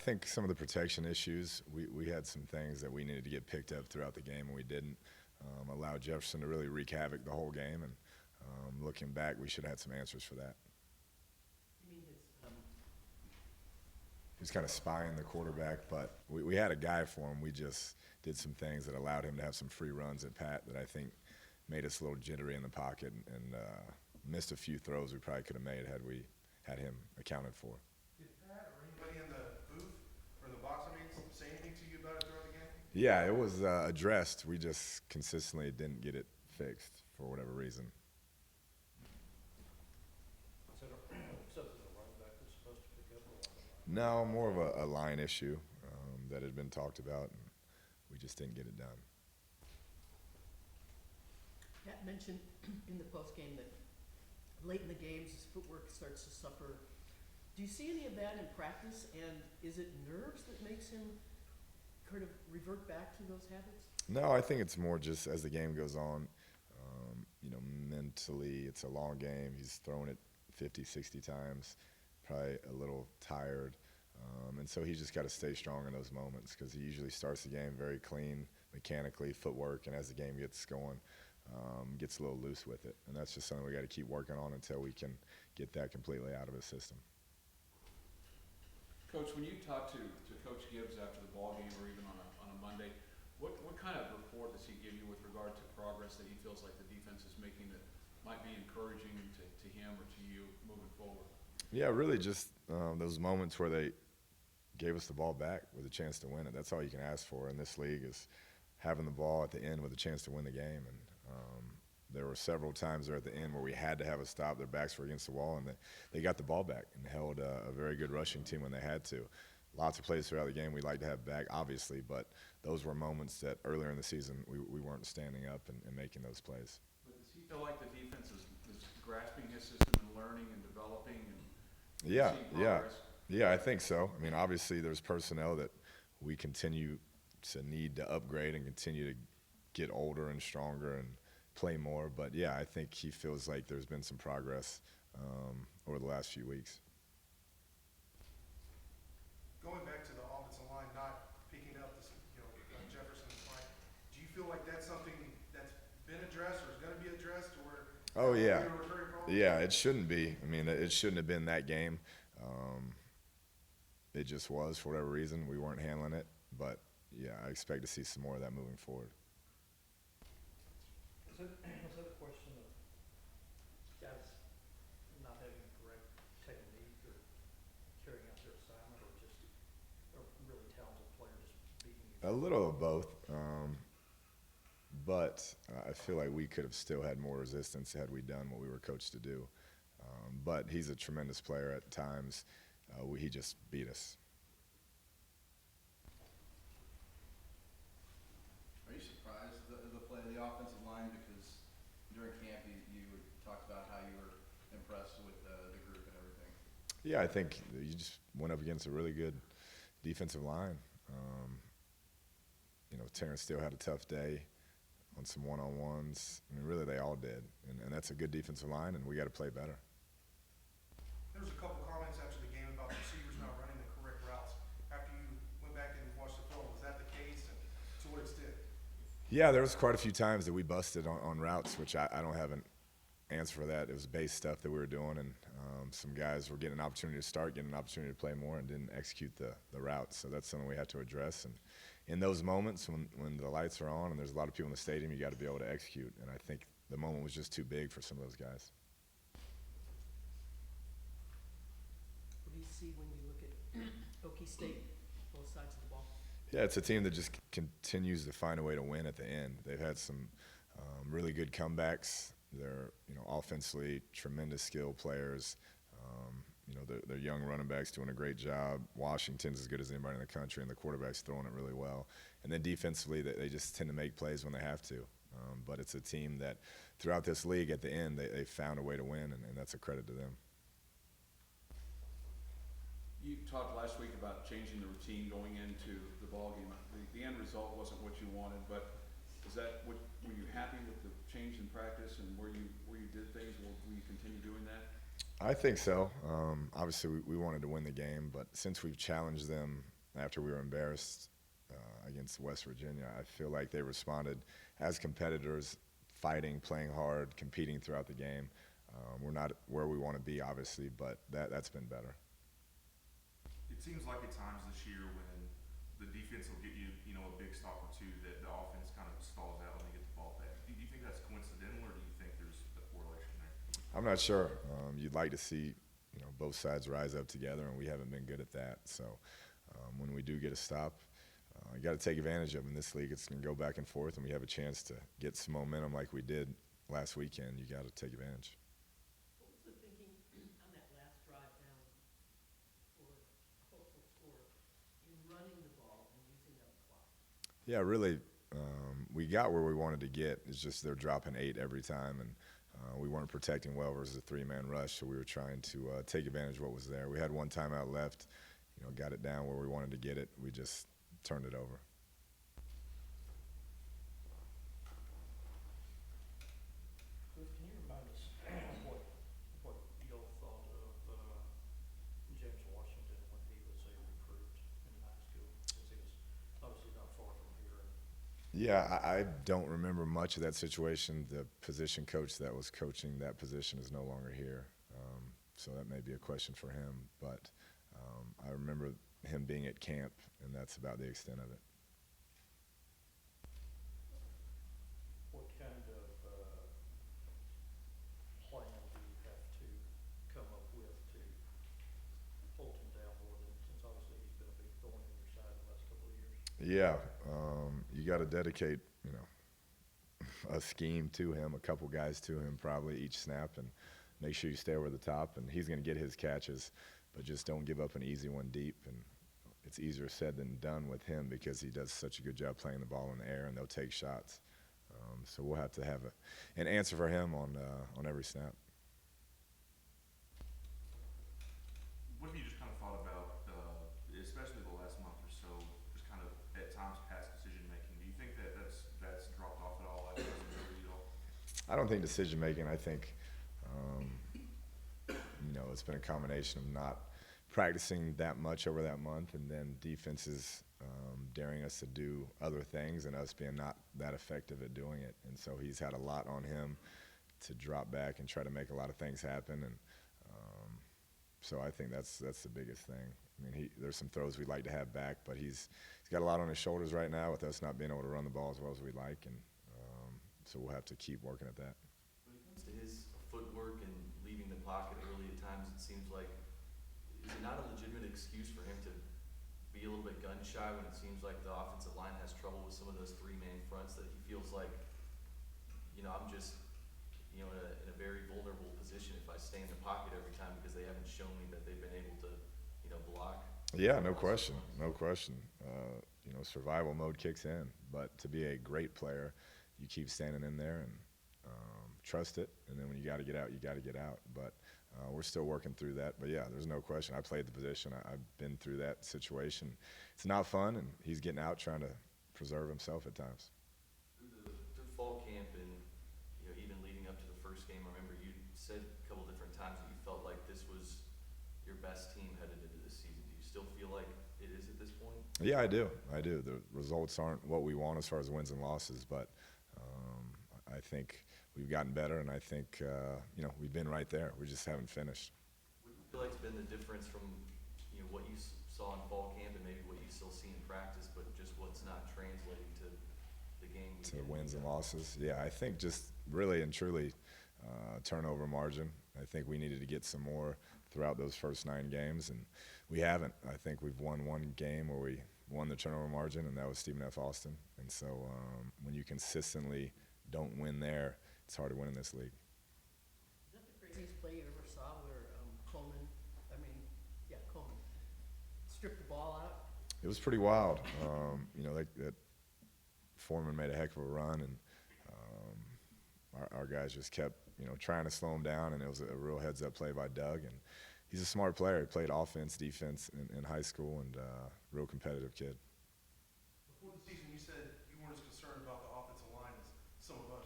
think some of the protection issues, we had some things that we needed to get picked up throughout the game, and we didn't. Allow Jefferson to really wreak havoc the whole game, and looking back, we should have had some answers for that. You mean He was kind of spying the quarterback, but we had a guy for him. We just did some things that allowed him to have some free runs at Pat that I think made us a little jittery in the pocket and missed a few throws we probably could have made had we had him accounted for. Did Pat or anybody in the booth or the box, say anything to you about it throughout the game? Yeah, it was addressed. We just consistently didn't get it fixed for whatever reason. So is it a running back that's supposed to pick up or what? No, more of a line issue that had been talked about, and we just didn't get it done. Pat mentioned in the postgame that late in the games his footwork starts to suffer. Do you see any of that in practice, and is it nerves that makes him kind of revert back to those habits? No, I think it's more just as the game goes on, mentally it's a long game. He's thrown it 50, 60 times, probably a little tired. And so he's just got to stay strong in those moments because he usually starts the game very clean, mechanically, footwork, and as the game gets going, gets a little loose with it. And that's just something we got to keep working on until we can get that completely out of his system. Coach, when you talk to Coach Gibbs after the ball game or even on a Monday, what kind of report does he give you with regard to progress that he feels like the defense is making that might be encouraging to him or to you moving forward? Yeah, really just those moments where they gave us the ball back with a chance to win it. That's all you can ask for in this league is having the ball at the end with a chance to win the game. And there were several times there at the end where we had to have a stop. Their backs were against the wall, and they got the ball back and held a very good rushing team when they had to. Lots of plays throughout the game we'd like to have back, obviously, but those were moments that earlier in the season we weren't standing up and making those plays. But does he feel like the defense is grasping his system and learning and developing and Yeah, seeing progress? yeah, I think so. I mean, obviously there's personnel that we continue to need to upgrade and continue to get older and stronger and play more. But, yeah, I think he feels like there's been some progress over the last few weeks. Going back to the offensive line, not picking up this, Jefferson's line, do you feel like that's something that's been addressed or is going to be addressed, or Oh, yeah. a recurring problem? Yeah, it shouldn't be. I mean, it shouldn't have been that game. It just was for whatever reason. We weren't handling it. But, yeah, I expect to see some more of that moving forward. Is that a question of guys not having the correct technique or carrying out their assignment, or just a really talented player just beating you? A little of both. But I feel like we could have still had more resistance had we done what we were coached to do. But he's a tremendous player at times. He just beat us. Are you surprised the play of the offensive line? Because during camp you talked about how you were impressed with the group and everything. Yeah, I think you just went up against a really good defensive line. Terrence still had a tough day on some one-on-ones. I mean, really, they all did. And that's a good defensive line, and we got to play better. There was a couple comments after the game about the receivers not running the correct routes. After you went back and watched the film, was that the case, and to what extent? Yeah, there was quite a few times that we busted on routes, which I don't have an answer for that. It was base stuff that we were doing, and some guys were getting an opportunity to start, getting an opportunity to play more, and didn't execute the routes. So that's something we had to address. And in those moments when the lights are on and there's a lot of people in the stadium, you got to be able to execute. And I think the moment was just too big for some of those guys. What do you see when you look at Okie State, both sides of the ball? Yeah, it's a team that just continues to find a way to win at the end. They've had some really good comebacks. They're offensively tremendous skill players. They're young running backs doing a great job. Washington's as good as anybody in the country, and the quarterback's throwing it really well. And then defensively, they just tend to make plays when they have to. But it's a team that throughout this league at the end, they found a way to win, and that's a credit to them. You talked last week about changing the routine going into the ball game. The end result wasn't what you wanted, but were you happy with the change in practice and where you did things? Will you continue doing that? I think so. Obviously, we wanted to win the game, but since we've challenged them after we were embarrassed against West Virginia. I feel like they responded as competitors, fighting, playing hard, competing throughout the game. We're not where we want to be, obviously, but that's been better. It seems like at times this year when the defense will get you, a big stop or two, that the offense kind of stalls out when they get the ball back. Do you think that's coincidental, or do you think there's a correlation there? I'm not sure. You'd like to see, both sides rise up together, and we haven't been good at that. So when we do get a stop, you got to take advantage of it. In this league, it's going to go back and forth, and we have a chance to get some momentum like we did last weekend. You got to take advantage. What was the thinking on that last drive down for hopeful score in running the ball and using up clock? Yeah, really, we got where we wanted to get. It's just they're dropping 8 every time, and we weren't protecting well versus a 3-man rush, so we were trying to take advantage of what was there. We had one timeout left, got it down where we wanted to get it. We just turned it over. Cliff, can you remind us what y'all thought of James Washington when he was a recruit in high school? Because he was obviously not far from here. Yeah, I don't remember much of that situation. The position coach that was coaching that position is no longer here, so that may be a question for him. But I remember him being at camp, and that's about the extent of it. What kind of plan do you have to come up with to hold him down more than, since obviously he's been a big thorn in your side the last couple of years? Yeah, you got to dedicate, a scheme to him, a couple guys to him probably each snap, and make sure you stay over the top. And he's going to get his catches, but just don't give up an easy one deep. And it's easier said than done with him because he does such a good job playing the ball in the air, and they'll take shots. So we'll have to have an answer for him on every snap. What have you just kind of thought about, especially the last month or so, just kind of at times past decision making? Do you think that that's dropped off at all? I don't think decision making. I think it's been a combination of not practicing that much over that month, and then defenses daring us to do other things, and us being not that effective at doing it. And so he's had a lot on him to drop back and try to make a lot of things happen. And so I think that's the biggest thing. I mean, there's some throws we'd like to have back, but he's got a lot on his shoulders right now with us not being able to run the ball as well as we'd like, and so we'll have to keep working at that. When it comes to his footwork and leaving the pocket early at times, it seems like, is it not a legitimate excuse for him to be a little bit gun shy when it seems like the offensive line has trouble with some of those 3-man fronts, that he feels like, I'm just, in a very vulnerable position if I stay in the pocket every time because they haven't shown me that they've been able to, block? Yeah, no question, no question. Survival mode kicks in, but to be a great player, you keep standing in there and trust it, and then when you got to get out, you got to get out. But we're still working through that. But yeah, there's no question. I played the position. I've been through that situation. It's not fun, and he's getting out trying to preserve himself at times. Through fall camp and even leading up to the first game, I remember you said a couple different times that you felt like this was your best team headed into this season. Do you still feel like it is at this point? Yeah, I do. The results aren't what we want as far as wins and losses, but I think we've gotten better, and I think we've been right there. We just haven't finished. What do you feel like has been the difference from what you saw in fall camp and maybe what you still see in practice, but just what's not translating to the game? To wins and losses? Yeah, I think just really and truly turnover margin. I think we needed to get some more throughout those first 9 games, and we haven't. I think we've won one game where we won the turnover margin, and that was Stephen F. Austin. And so when you consistently don't win there, it's hard to win in this league. Is that the craziest play you ever saw where Coleman stripped the ball out? It was pretty wild. That Foreman made a heck of a run, and our guys just kept, trying to slow him down, and it was a real heads-up play by Doug. And he's a smart player. He played offense, defense in high school, and real competitive kid. Before the season, you said you weren't as concerned about the offensive line as some of us.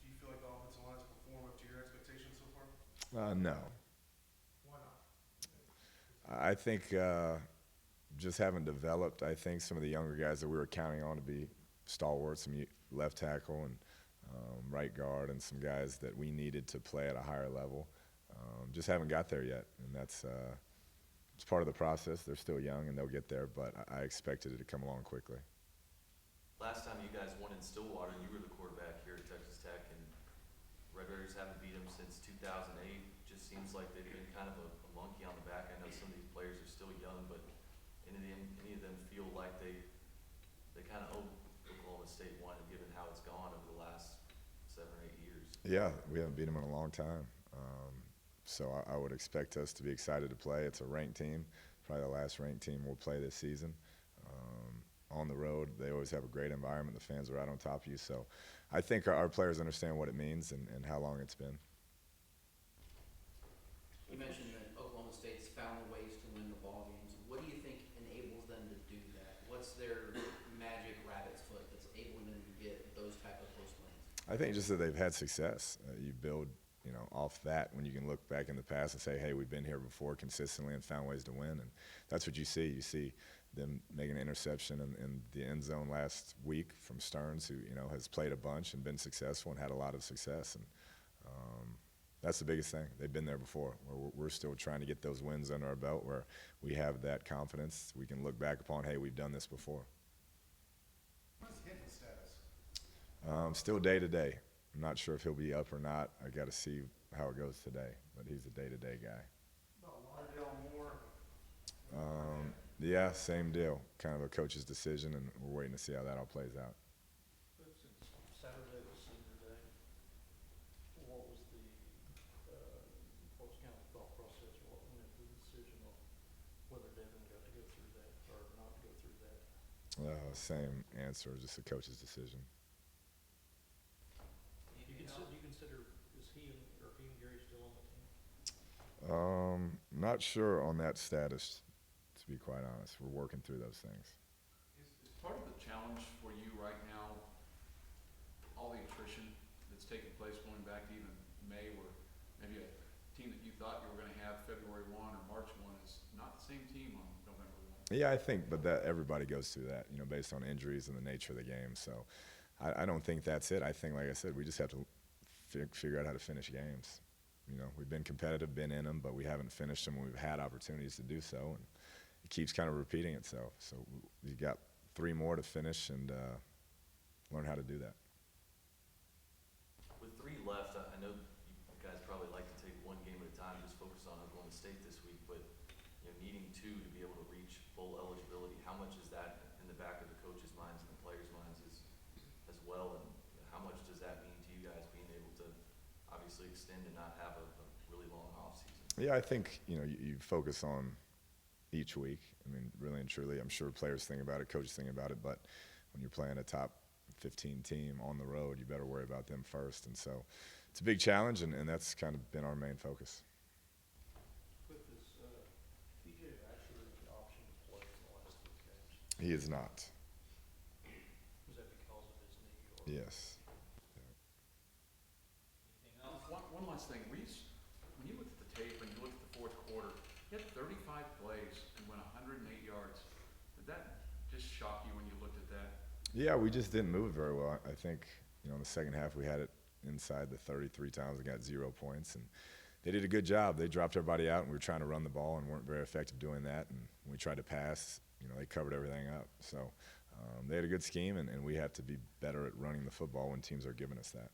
Do you feel like the offensive line has performed up to your expectations so far? No. Why not? I think just haven't developed, I think, some of the younger guys that we were counting on to be stalwarts, some left tackle and right guard, and some guys that we needed to play at a higher level. Just haven't got there yet, and that's it's part of the process. They're still young, and they'll get there, but I expected it to come along quickly. Last time you guys won in Stillwater, you were the quarterback here at Texas Tech, and Red Raiders haven't beat them since 2008. Just seems like they've been kind of a monkey on the back. I know some of these players are still young, but any of them feel like they kind of owe Oklahoma State one, given how it's gone over the last 7 or 8 years. Yeah, we haven't beat them in a long time. So I would expect us to be excited to play. It's a ranked team, probably the last ranked team we'll play this season. On the road, they always have a great environment. The fans are right on top of you. So I think our players understand what it means and how long it's been. You mentioned that Oklahoma State's found ways to win the ball games. What do you think enables them to do that? What's their magic rabbit's foot that's enabling them to get those type of close wins? I think just that they've had success. You build, off that when you can look back in the past and say, hey, we've been here before consistently and found ways to win. And that's what you see. You see them making an interception in the end zone last week from Stearns, who, has played a bunch and been successful and had a lot of success. And that's the biggest thing. They've been there before. We're still trying to get those wins under our belt where we have that confidence. We can look back upon, hey, we've done this before. What's Hinton's status? Still day to day. I'm not sure if he'll be up or not. I got to see how it goes today, but he's a day-to-day guy. About Lauderdale Moore. Yeah, same deal. Kind of a coach's decision, and we're waiting to see how that all plays out. But since Saturday was senior day, what was kind of the thought process, what went into the decision of whether Devin got to go through that or not to go through that? Same answer, just a coach's decision. Do you consider, is he and Gary still on the team? Not sure on that status, to be quite honest. We're working through those things. Is part of the challenge for you right now all the attrition that's taking place going back to even May, where maybe a team that you thought you were going to have February 1 or March 1 is not the same team on November 1? Yeah, I think, but that everybody goes through that, based on injuries and the nature of the game. So I don't think that's it. I think, like I said, we just have to figure out how to finish games. We've been competitive, been in them, but we haven't finished them when we've had opportunities to do so. And it keeps kind of repeating itself. So we've got 3 more to finish and learn how to do that. With 3 left, I know you guys probably like to take one game at a time, just focus on Oklahoma State this week, but needing 2 to be able to reach full eligibility, how much is that in the back of the coaches' minds and the players' minds as well, and how much does that mean to you guys being able to obviously extend and not have a really long off season? Yeah, I think, you focus on each week. I mean, really and truly, I'm sure players think about it, coaches think about it, but when you're playing a top 15 team on the road, you better worry about them first. And so it's a big challenge, and that's kind of been our main focus. With this, TJ Vasher is the option to play in the last 3 games. He is not. Was that because of his knee or? Yes. One last thing. When you look at the tape and you look at the fourth quarter, he had 35 plays and went 108 yards. Did that just shock you when you looked at that? Yeah, we just didn't move it very well. I think, in the second half we had it inside the 33 times and got 0 points. And they did a good job. They dropped everybody out, and we were trying to run the ball and weren't very effective doing that. And when we tried to pass, they covered everything up. So they had a good scheme, and we have to be better at running the football when teams are giving us that.